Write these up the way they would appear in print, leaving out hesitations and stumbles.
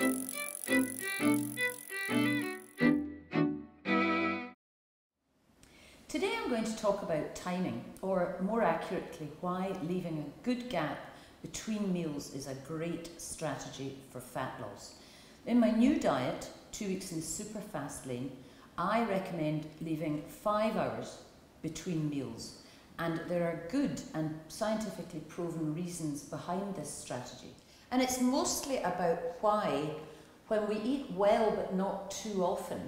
Today I'm going to talk about timing, or more accurately, why leaving a good gap between meals is a great strategy for fat loss. In my new diet, 2 weeks in the super fast lane, I recommend leaving 5 hours between meals. And there are good and scientifically proven reasons behind this strategy. And it's mostly about why, when we eat well but not too often,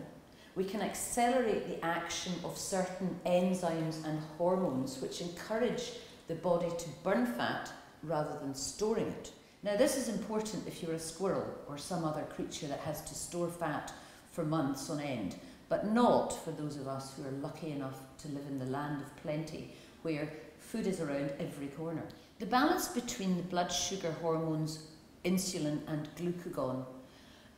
we can accelerate the action of certain enzymes and hormones which encourage the body to burn fat rather than storing it. Now, this is important if you're a squirrel or some other creature that has to store fat for months on end, but not for those of us who are lucky enough to live in the land of plenty, where food is around every corner. The balance between the blood sugar hormones insulin and glucagon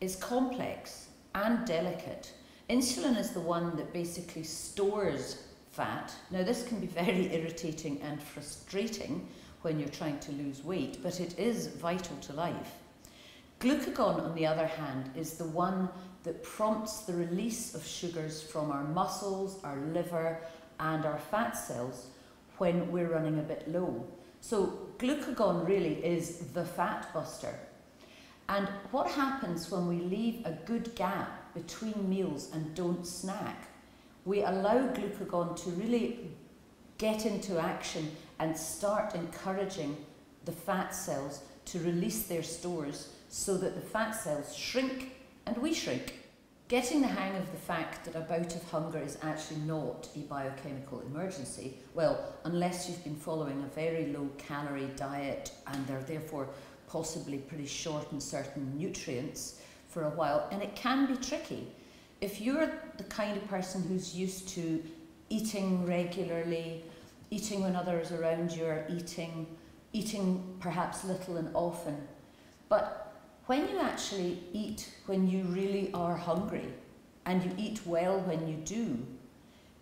is complex and delicate. Insulin is the one that basically stores fat. Now, this can be very irritating and frustrating when you're trying to lose weight, but it is vital to life. Glucagon, on the other hand, is the one that prompts the release of sugars from our muscles, our liver, and our fat cells when we're running a bit low. So glucagon really is the fat buster. And what happens when we leave a good gap between meals and don't snack? We allow glucagon to really get into action and start encouraging the fat cells to release their stores so that the fat cells shrink and we shrink. Getting the hang of the fact that a bout of hunger is actually not a biochemical emergency, well, unless you've been following a very low calorie diet and are therefore possibly pretty short in certain nutrients for a while, and it can be tricky. If you're the kind of person who's used to eating regularly, eating when others around you are eating perhaps little and often, but when you actually eat when you really are hungry and you eat well when you do,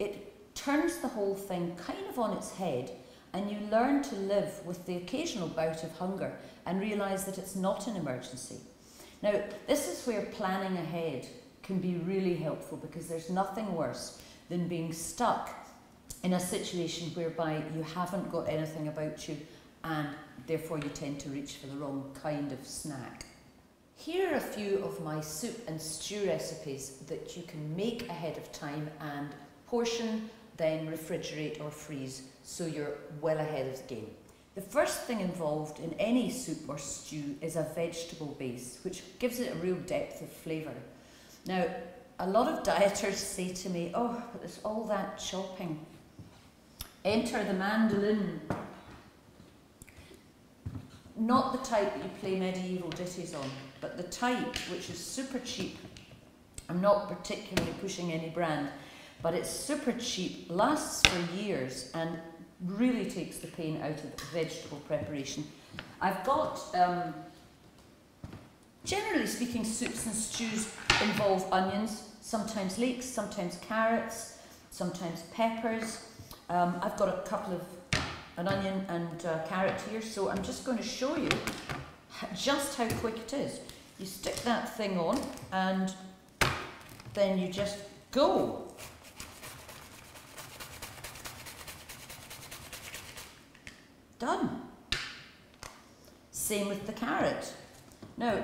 it turns the whole thing kind of on its head, and you learn to live with the occasional bout of hunger and realise that it's not an emergency. Now, this is where planning ahead can be really helpful, because there's nothing worse than being stuck in a situation whereby you haven't got anything about you and therefore you tend to reach for the wrong kind of snack. Here are a few of my soup and stew recipes that you can make ahead of time and portion, then refrigerate or freeze, so you're well ahead of the game. The first thing involved in any soup or stew is a vegetable base, which gives it a real depth of flavour. Now, a lot of dieters say to me, oh, but there's all that chopping. Enter the mandolin. Not the type that you play medieval ditties on, but the type which is super cheap. I'm not particularly pushing any brand, but it's super cheap, lasts for years, and really takes the pain out of vegetable preparation. I've got, generally speaking, soups and stews involve onions, sometimes leeks, sometimes carrots, sometimes peppers. I've got a couple of an onion and carrot here, so I'm just going to show you just how quick it is. You stick that thing on and then you just go. Done. Same with the carrot. Now,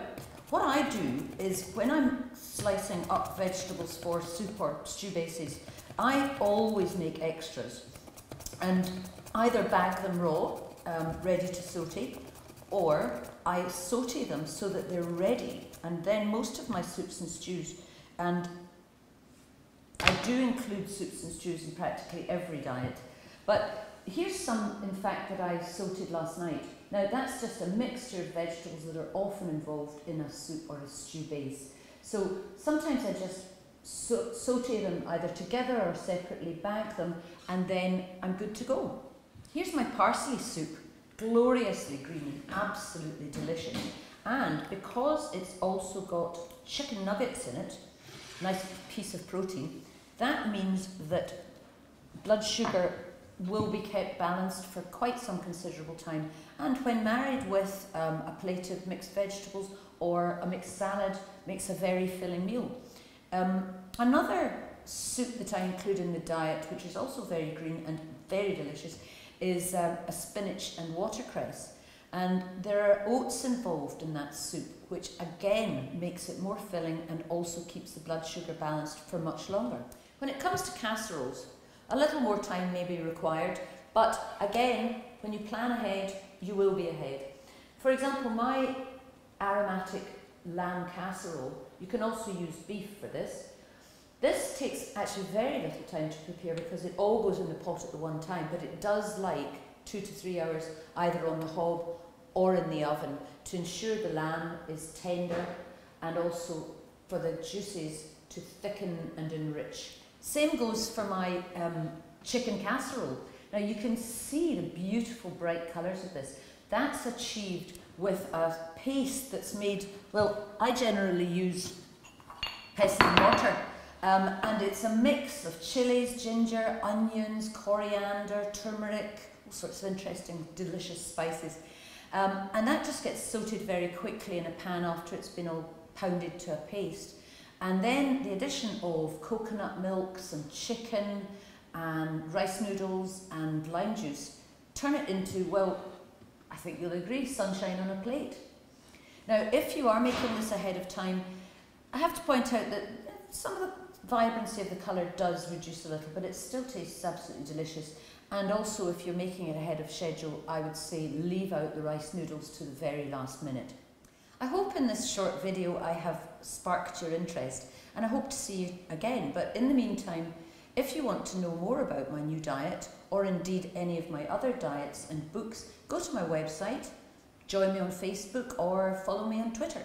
what I do is when I'm slicing up vegetables for soup or stew bases, I always make extras and either bag them raw, ready to saute, or I saute them so that they're ready. And then most of my soups and stews, and I do include soups and stews in practically every diet, but here's some, in fact, that I sauteed last night. Now, that's just a mixture of vegetables that are often involved in a soup or a stew base. So sometimes I just saute them either together or separately, bag them, and then I'm good to go. Here's my parsley soup, gloriously green, absolutely delicious. And because it's also got chicken nuggets in it, nice piece of protein, that means that blood sugar will be kept balanced for quite some considerable time, and when married with a plate of mixed vegetables or a mixed salad, makes a very filling meal. Another soup that I include in the diet, which is also very green and very delicious, is a spinach and watercress. And there are oats involved in that soup, which again makes it more filling and also keeps the blood sugar balanced for much longer. When it comes to casseroles, a little more time may be required, but again, when you plan ahead, you will be ahead. For example, my aromatic lamb casserole, you can also use beef for this. This takes actually very little time to prepare because it all goes in the pot at the one time, but it does like 2 to 3 hours either on the hob or in the oven to ensure the lamb is tender and also for the juices to thicken and enrich. Same goes for my chicken casserole. Now you can see the beautiful bright colours of this. That's achieved with a paste that's made, well, I generally use pestle and mortar. And it's a mix of chilies, ginger, onions, coriander, turmeric, all sorts of interesting, delicious spices. And that just gets sautéed very quickly in a pan after it's been all pounded to a paste. And then the addition of coconut milk, some chicken, and rice noodles and lime juice turn it into, well, I think you'll agree, sunshine on a plate. Now, if you are making this ahead of time, I have to point out that some of the vibrancy of the colour does reduce a little, but it still tastes absolutely delicious. And also, if you're making it ahead of schedule, I would say leave out the rice noodles to the very last minute. I hope in this short video I have sparked your interest, and I hope to see you again. But in the meantime, if you want to know more about my new diet, or indeed any of my other diets and books, go to my website, join me on Facebook, or follow me on Twitter.